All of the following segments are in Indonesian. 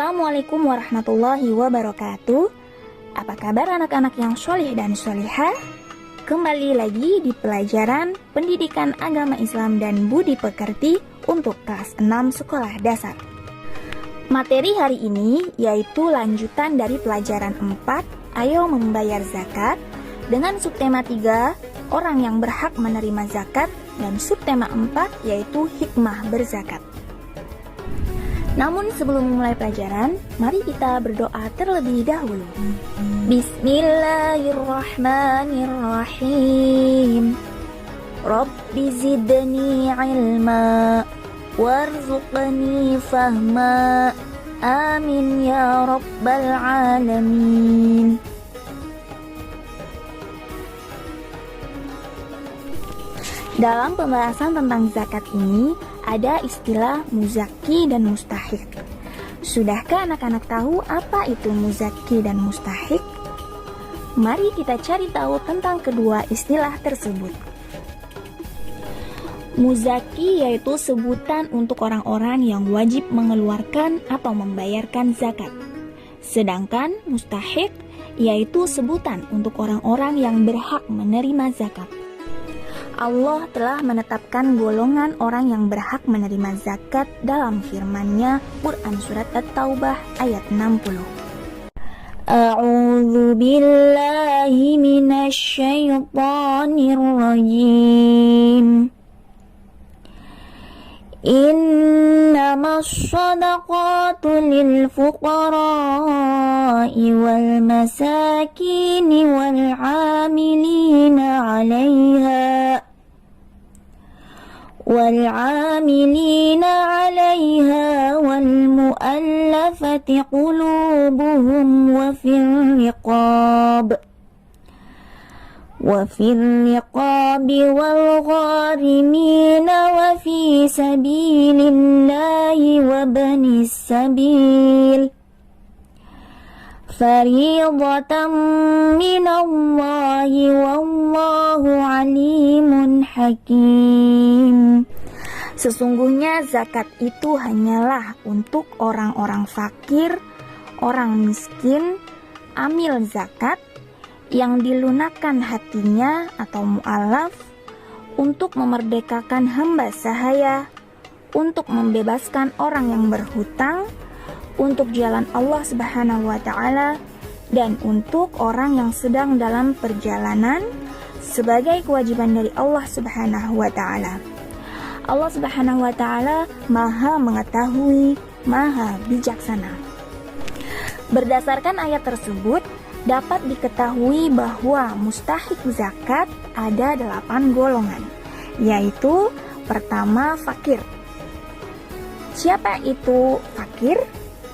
Assalamualaikum warahmatullahi wabarakatuh. Apa kabar anak-anak yang sholih dan sholihah? Kembali lagi di pelajaran Pendidikan Agama Islam dan Budi Pekerti untuk kelas 6 sekolah dasar. Materi hari ini yaitu lanjutan dari pelajaran 4, Ayo Membayar Zakat, dengan subtema 3, Orang yang berhak menerima zakat, dan subtema 4 yaitu Hikmah berzakat. Namun sebelum memulai pelajaran, mari kita berdoa terlebih dahulu. Bismillahirrahmanirrahim. Rabbi zidni ilma warzuqni fahma. Amin ya rabbal alamin. Dalam pembahasan tentang zakat ini, ada istilah muzaki dan mustahik. Sudahkah anak-anak tahu apa itu muzaki dan mustahik? Mari kita cari tahu tentang kedua istilah tersebut. Muzaki yaitu sebutan untuk orang-orang yang wajib mengeluarkan atau membayarkan zakat. Sedangkan mustahik yaitu sebutan untuk orang-orang yang berhak menerima zakat. Allah telah menetapkan golongan orang yang berhak menerima zakat dalam firman-Nya Quran Surat At-Taubah ayat 60. A'udzu billahi minasy syaithanir rajim. Innamas shadaqatu lil fuqara'i wal masakini wal 'amilina 'alayha wal mu'allafati qulubuhum wa fil riqabi wal gharimina wa fi sabilillahi wa banis sabil fariidatan minallahi wallahu alimun hakim. Sesungguhnya zakat itu hanyalah untuk orang-orang fakir, orang miskin, amil zakat yang dilunakkan hatinya atau mu'alaf, untuk memerdekakan hamba sahaya, untuk membebaskan orang yang berhutang, untuk jalan Allah Subhanahu wa Ta'ala, dan untuk orang yang sedang dalam perjalanan sebagai kewajiban dari Allah Subhanahu wa Ta'ala. Allah Subhanahu wa Ta'ala Maha mengetahui, Maha bijaksana. Berdasarkan ayat tersebut, dapat diketahui bahwa mustahik zakat ada 8 golongan, yaitu pertama fakir. Siapa itu fakir?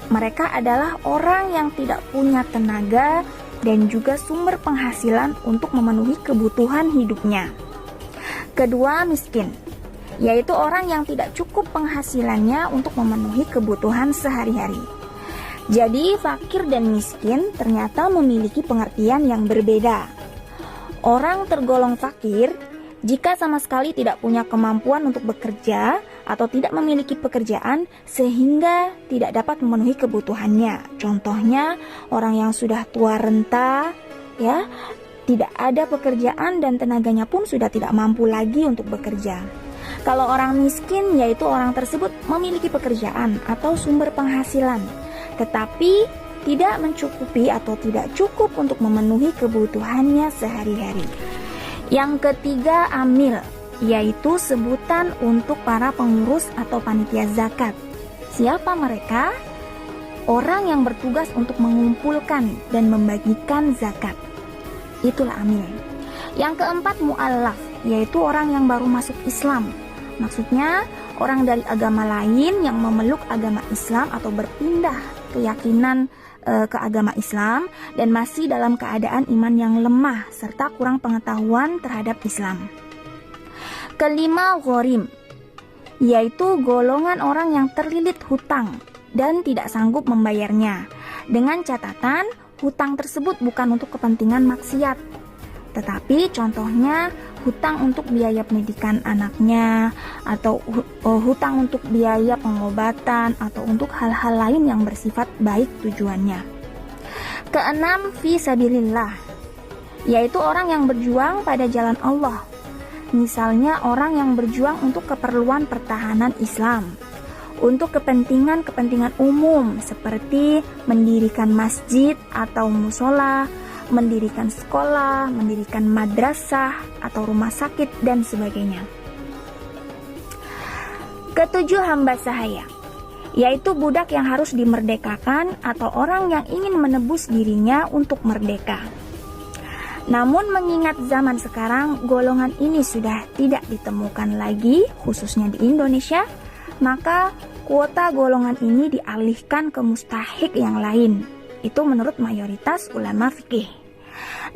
Mereka adalah orang yang tidak punya tenaga dan juga sumber penghasilan untuk memenuhi kebutuhan hidupnya. Kedua, miskin, yaitu orang yang tidak cukup penghasilannya untuk memenuhi kebutuhan sehari-hari. Jadi, fakir dan miskin ternyata memiliki pengertian yang berbeda. Orang tergolong fakir jika sama sekali tidak punya kemampuan untuk bekerja atau tidak memiliki pekerjaan sehingga tidak dapat memenuhi kebutuhannya. Contohnya, orang yang sudah tua renta, ya, tidak ada pekerjaan dan tenaganya pun sudah tidak mampu lagi untuk bekerja. Kalau orang miskin, yaitu orang tersebut memiliki pekerjaan atau sumber penghasilan, tetapi tidak mencukupi atau tidak cukup untuk memenuhi kebutuhannya sehari-hari. Yang ketiga, amil, yaitu sebutan untuk para pengurus atau panitia zakat. Siapa mereka? Orang yang bertugas untuk mengumpulkan dan membagikan zakat. Itulah amil. Yang keempat, mu'allaf, yaitu orang yang baru masuk Islam. Maksudnya, orang dari agama lain yang memeluk agama Islam atau berpindah keyakinan ke agama Islam dan masih dalam keadaan iman yang lemah serta kurang pengetahuan terhadap Islam. Kelima, ghorim, yaitu golongan orang yang terlilit hutang dan tidak sanggup membayarnya, dengan catatan hutang tersebut bukan untuk kepentingan maksiat, tetapi contohnya hutang untuk biaya pendidikan anaknya, atau hutang untuk biaya pengobatan, atau untuk hal-hal lain yang bersifat baik tujuannya. Keenam, fi sabilillah, yaitu orang yang berjuang pada jalan Allah. Misalnya orang yang berjuang untuk keperluan pertahanan Islam, untuk kepentingan-kepentingan umum seperti mendirikan masjid atau musola, mendirikan sekolah, mendirikan madrasah atau rumah sakit dan sebagainya. Ketujuh, hamba sahaya, yaitu budak yang harus dimerdekakan atau orang yang ingin menebus dirinya untuk merdeka. Namun mengingat zaman sekarang golongan ini sudah tidak ditemukan lagi, khususnya di Indonesia, maka kuota golongan ini dialihkan ke mustahik yang lain. Itu menurut mayoritas ulama fikih.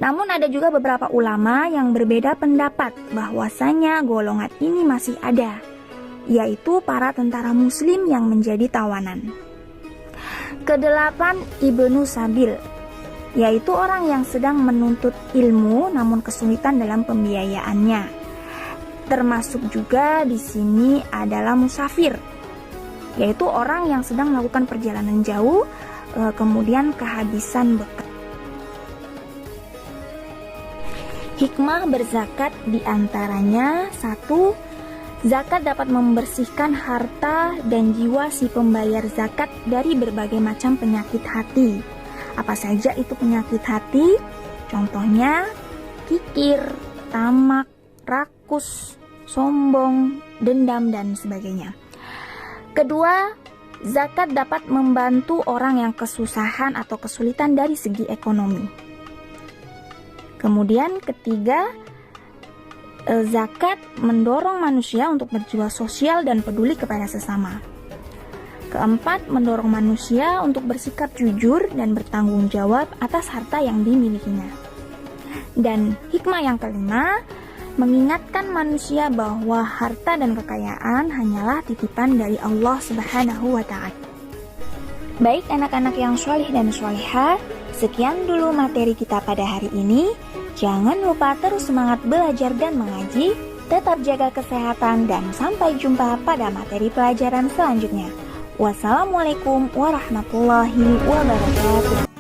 Namun ada juga beberapa ulama yang berbeda pendapat bahwasanya golongan ini masih ada, yaitu para tentara muslim yang menjadi tawanan. Kedelapan, Ibnu Sabil, yaitu orang yang sedang menuntut ilmu namun kesulitan dalam pembiayaannya. Termasuk juga di sini adalah musafir, yaitu orang yang sedang melakukan perjalanan jauh kemudian kehabisan bekal. Hikmah berzakat diantaranya: 1. Zakat dapat membersihkan harta dan jiwa si pembayar zakat dari berbagai macam penyakit hati. Apa saja itu penyakit hati? Contohnya kikir, tamak, rakus, sombong, dendam, dan sebagainya. Kedua, zakat dapat membantu orang yang kesusahan atau kesulitan dari segi ekonomi. Kemudian ketiga, zakat mendorong manusia untuk berjiwa sosial dan peduli kepada sesama. Keempat, mendorong manusia untuk bersikap jujur dan bertanggung jawab atas harta yang dimilikinya. Dan hikmah yang kelima, mengingatkan manusia bahwa harta dan kekayaan hanyalah titipan dari Allah Subhanahu wa Ta'ala. Baik anak-anak yang solih dan solihah, sekian dulu materi kita pada hari ini. Jangan lupa terus semangat belajar dan mengaji, tetap jaga kesehatan, dan sampai jumpa pada materi pelajaran selanjutnya. Wassalamualaikum warahmatullahi wabarakatuh.